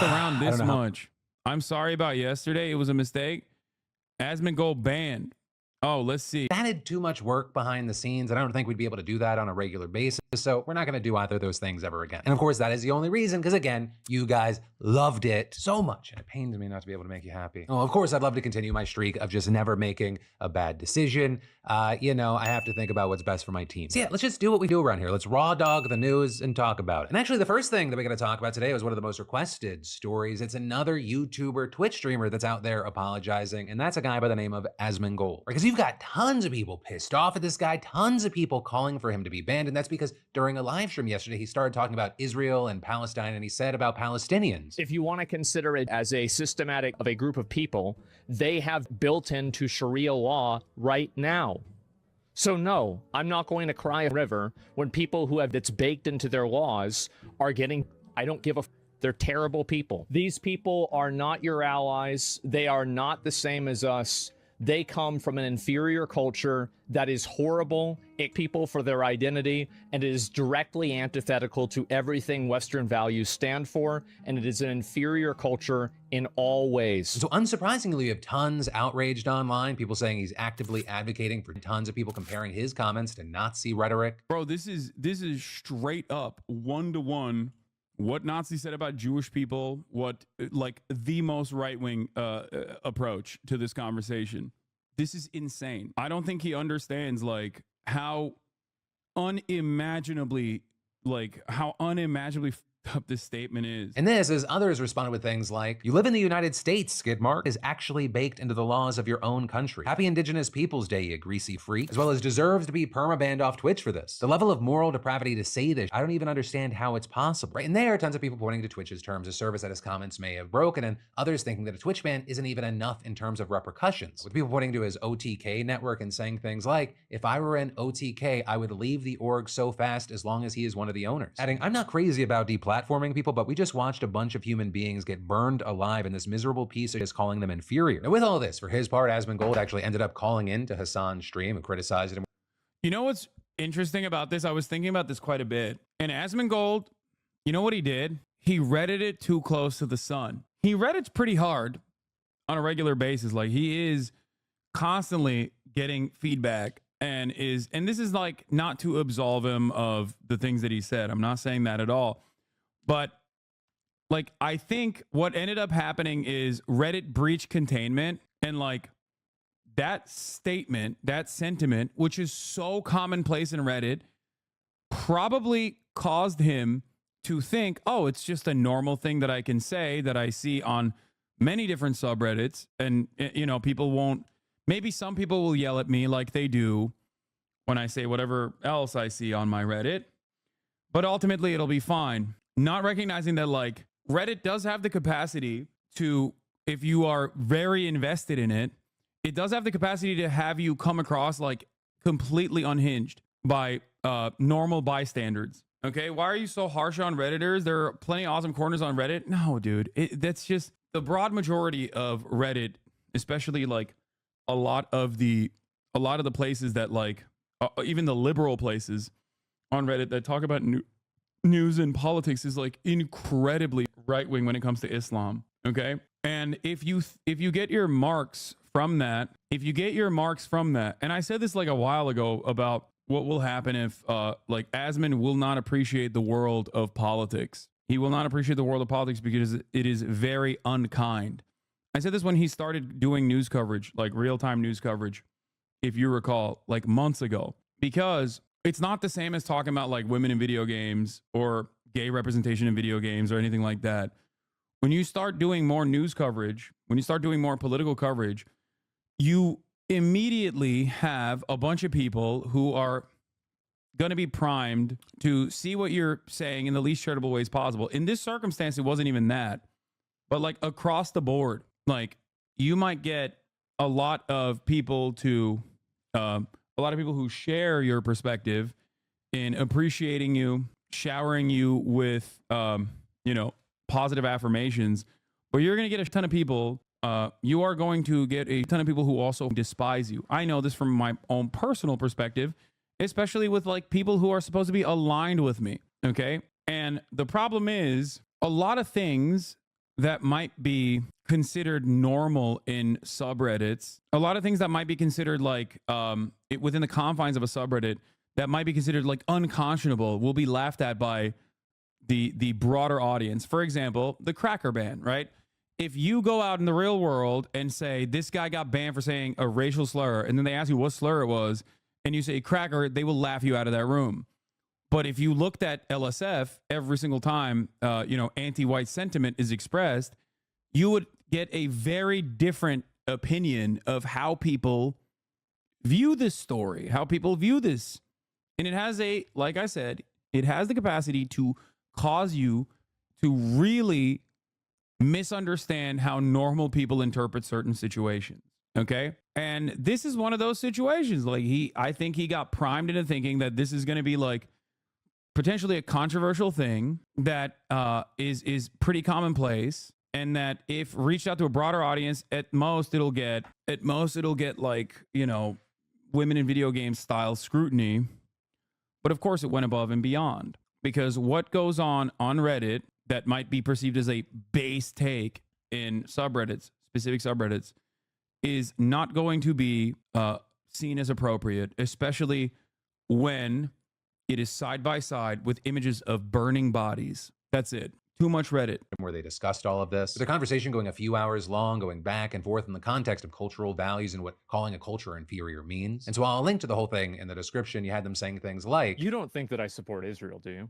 around this much. I'm sorry about yesterday. It was a mistake. Asmongold banned. Oh, let's see. That had too much work behind the scenes, and I don't think we'd be able to do that on a regular basis, so we're not gonna do either of those things ever again. And of course, that is the only reason, because again, you guys loved it so much, and it pains me not to be able to make you happy. Well, of course, I'd love to continue my streak of just never making a bad decision. You know, I have to think about what's best for my team. So yeah, let's just do what we do around here. Let's raw dog the news and talk about it. And actually, the first thing that we're gonna talk about today was one of the most requested stories. It's another YouTuber, Twitch streamer that's out there apologizing, and that's a guy by the name of Asmongold. Because you've got tons of people pissed off at this guy, tons of people calling for him to be banned, and that's because during a live stream yesterday, he started talking about Israel and Palestine, and he said about Palestinians. If you want to consider it as a systematic of a group of people, they have built into Sharia law right now. So no, I'm not going to cry a river when people who have that's baked into their laws are getting, I don't give a they're terrible people. These people are not your allies. They are not the same as us. They come from an inferior culture that is horrible, people for their identity, and it is directly antithetical to everything Western values stand for, and it is an inferior culture in all ways. So unsurprisingly, you have tons outraged online, people saying he's actively advocating for tons of people comparing his comments to Nazi rhetoric. Bro, this is straight up one-to-one what Nazis said about Jewish people, what like the most right-wing approach to this conversation. This is insane. I don't think he understands like how unimaginably up this statement is. And this, as others responded with things like, you live in the United States, skid mark, is actually baked into the laws of your own country. Happy Indigenous Peoples Day, you greasy freak, as well as deserves to be perma-banned off Twitch for this. The level of moral depravity to say this, I don't even understand how it's possible. Right, and there are tons of people pointing to Twitch's terms of service that his comments may have broken, and others thinking that a Twitch ban isn't even enough in terms of repercussions. With people pointing to his OTK network and saying things like, if I were an OTK, I would leave the org so fast as long as he is one of the owners. Adding, I'm not crazy about deplatforming people, but we just watched a bunch of human beings get burned alive, and this miserable piece of just calling them inferior. Now, with all this, for his part, Asmongold actually ended up calling in to Hasan's stream and criticized him. You know what's interesting about this? I was thinking about this quite a bit. And Asmongold, you know what he did? He Reddit it too close to the sun. He Reddit's pretty hard on a regular basis. Like, he is constantly getting feedback and this is like not to absolve him of the things that he said. I'm not saying that at all. But like, I think what ended up happening is Reddit breached containment, and like that statement, that sentiment, which is so commonplace in Reddit, probably caused him to think, oh, it's just a normal thing that I can say that I see on many different subreddits. And, you know, people won't, maybe some people will yell at me like they do when I say whatever else I see on my Reddit, but ultimately it'll be fine. Not recognizing that like Reddit does have the capacity to, if you are very invested in it, it does have the capacity to have you come across like completely unhinged by normal bystanders. Okay, why are you so harsh on Redditors? There are plenty of awesome corners on Reddit. No, dude, that's just the broad majority of Reddit, especially like a lot of the places that like even the liberal places on Reddit that talk about news and politics is like incredibly right-wing when it comes to Islam. Okay, and if you get your marks from that, and I said this like a while ago about what will happen if like Asmon will not appreciate the world of politics. He will not appreciate the world of politics because it is very unkind. I said this when he started doing news coverage, like real-time news coverage, if you recall, like months ago, because it's not the same as talking about like women in video games or gay representation in video games or anything like that. When you start doing more news coverage, when you start doing more political coverage, you immediately have a bunch of people who are going to be primed to see what you're saying in the least charitable ways possible. In this circumstance, it wasn't even that, but like across the board, like you might get a lot of people who share your perspective in appreciating you, showering you with, you know, positive affirmations, but you're going to get a ton of people. You are going to get a ton of people who also despise you. I know this from my own personal perspective, especially with like people who are supposed to be aligned with me. Okay. And the problem is a lot of things that might be considered normal in subreddits, a lot of things that might be considered like within the confines of a subreddit that might be considered like unconscionable will be laughed at by the broader audience. For example, the cracker ban, right? If you go out in the real world and say this guy got banned for saying a racial slur, and then they ask you what slur it was, and you say cracker, they will laugh you out of that room. But if you looked at LSF every single time, anti-white sentiment is expressed, you would get a very different opinion of how people view this story, how people view this. And it has like I said, it has the capacity to cause you to really misunderstand how normal people interpret certain situations. Okay. And this is one of those situations. Like I think he got primed into thinking that this is going to be like potentially a controversial thing that is pretty commonplace, and that if reached out to a broader audience, at most it'll get like, women in video games style scrutiny. But of course it went above and beyond, because what goes on Reddit that might be perceived as a base take in subreddits, specific subreddits, is not going to be seen as appropriate, especially when it is side by side with images of burning bodies. That's it. Too much Reddit. Where they discussed all of this. The conversation going a few hours long, going back and forth in the context of cultural values and what calling a culture inferior means. And so I'll link to the whole thing in the description. You had them saying things like, You don't think that I support Israel, do you?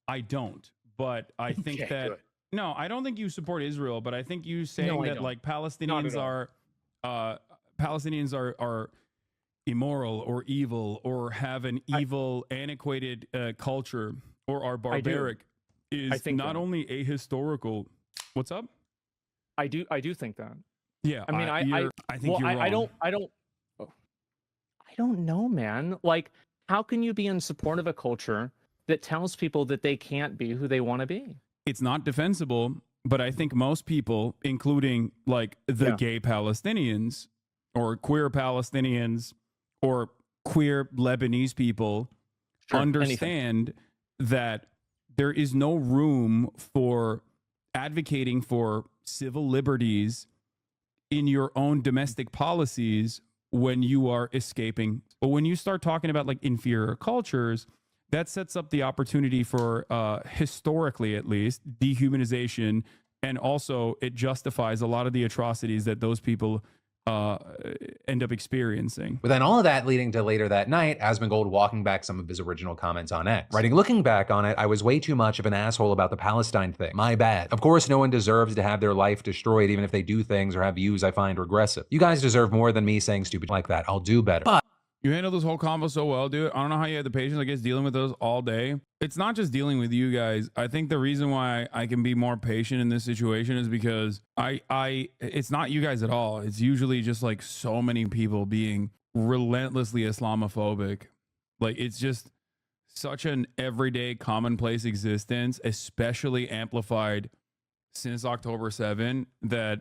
I don't, but I think Okay, that good. no, I don't think you support Israel, but I think you saying No, I that don't. like Not Palestinians are immoral or evil or have an evil, antiquated culture or are barbaric is think not that. only ahistorical. What's up? I do think that. Yeah, I mean, I think you're wrong. I don't know, man. Like, how can you be in support of a culture that tells people that they can't be who they want to be? It's not defensible, but I think most people, including like the gay Palestinians or queer Palestinians or queer Lebanese people, understand that there is no room for advocating for civil liberties in your own domestic policies when you are escaping. But when you start talking about like inferior cultures, that sets up the opportunity for, historically at least, dehumanization. And also it justifies a lot of the atrocities that those people end up experiencing. But then all of that leading to later that night, Asmongold walking back some of his original comments on X. Writing, looking back on it, I was way too much of an asshole about the Palestine thing. My bad. Of course, no one deserves to have their life destroyed, even if they do things or have views I find regressive. You guys deserve more than me saying stupid like that. I'll do better. But you handled this whole convo so well, dude. I don't know how you had the patience, I guess, dealing with those all day. It's not just dealing with you guys. I think the reason why I can be more patient in this situation is because it's not you guys at all. It's usually just like so many people being relentlessly Islamophobic. Like it's just such an everyday commonplace existence, especially amplified since October 7, that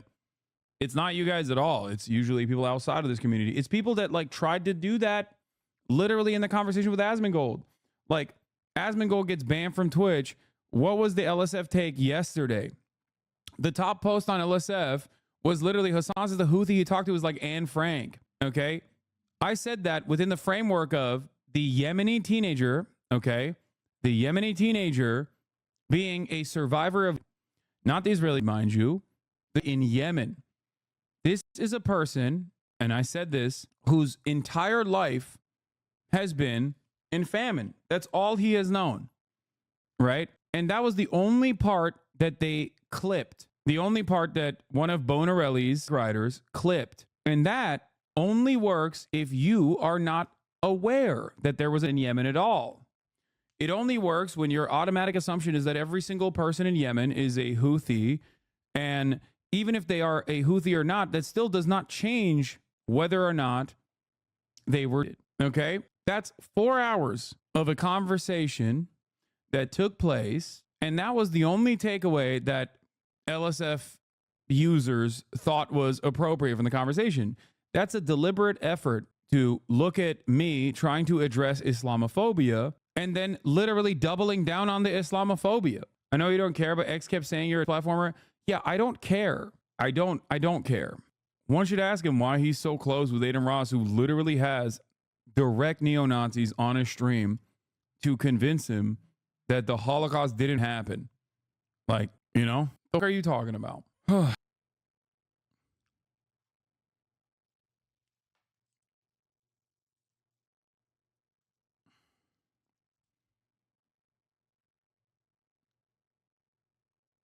it's not you guys at all. It's usually people outside of this community. It's people that like tried to do that literally in the conversation with Asmongold. Like Asmongold gets banned from Twitch. What was the LSF take yesterday? The top post on LSF was literally Hasan says the Houthi he talked to was like Anne Frank. Okay. I said that within the framework of the Yemeni teenager. Okay. The Yemeni teenager being a survivor of, not the Israeli, mind you, in Yemen. This is a person, and I said this, whose entire life has been in famine. That's all he has known, right? And that was the only part that they clipped. The only part that one of Bonarelli's writers clipped. And that only works if you are not aware that there was in Yemen at all. It only works when your automatic assumption is that every single person in Yemen is a Houthi, and even if they are a Houthi or not, that still does not change whether or not they were. Okay? That's 4 hours of a conversation that took place. And that was the only takeaway that LSF users thought was appropriate from the conversation. That's a deliberate effort to look at me trying to address Islamophobia and then literally doubling down on the Islamophobia. I know you don't care, but X kept saying you're a platformer. Yeah, I don't care. I don't care. One should ask him why he's so close with Adin Ross, who literally has direct neo-Nazis on his stream to convince him that the Holocaust didn't happen. Like, you know, what are you talking about?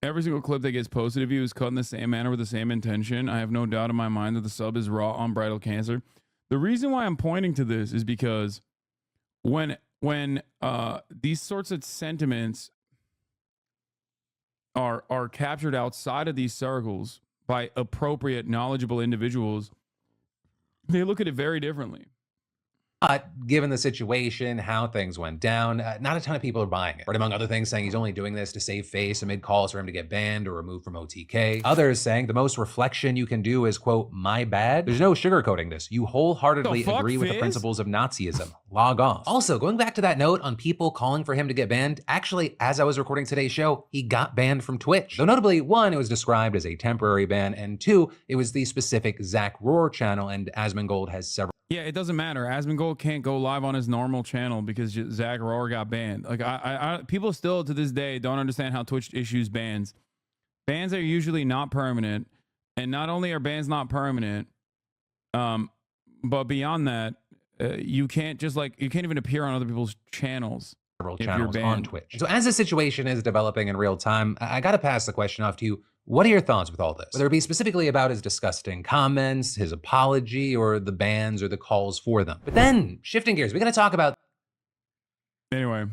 Every single clip that gets posted of you is cut in the same manner with the same intention. I have no doubt in my mind that the sub is raw unbridled cancer. The reason why I'm pointing to this is because when these sorts of sentiments are captured outside of these circles by appropriate, knowledgeable individuals, they look at it very differently. But given the situation, how things went down, not a ton of people are buying it. Right, among other things, saying he's only doing this to save face amid calls for him to get banned or removed from OTK. Others saying the most reflection you can do is, quote, my bad. There's no sugarcoating this. You wholeheartedly agree with the principles of Nazism. Log off. Also, going back to that note on people calling for him to get banned, actually, as I was recording today's show, he got banned from Twitch. Though notably, one, it was described as a temporary ban, and two, it was the specific Zach Rohr channel, and Asmongold has several. Yeah, it doesn't matter. Asmongold can't go live on his normal channel because Zach Rohr got banned. Like, people still to this day don't understand how Twitch issues bans. Bans are usually not permanent, and not only are bans not permanent, but beyond that, you can't even appear on other people's channels. Several channels on Twitch. So as the situation is developing in real time, I got to pass the question off to you. What are your thoughts with all this? Whether it be specifically about his disgusting comments, his apology, or the bans or the calls for them. But then, shifting gears, we're going to talk about... Anyway,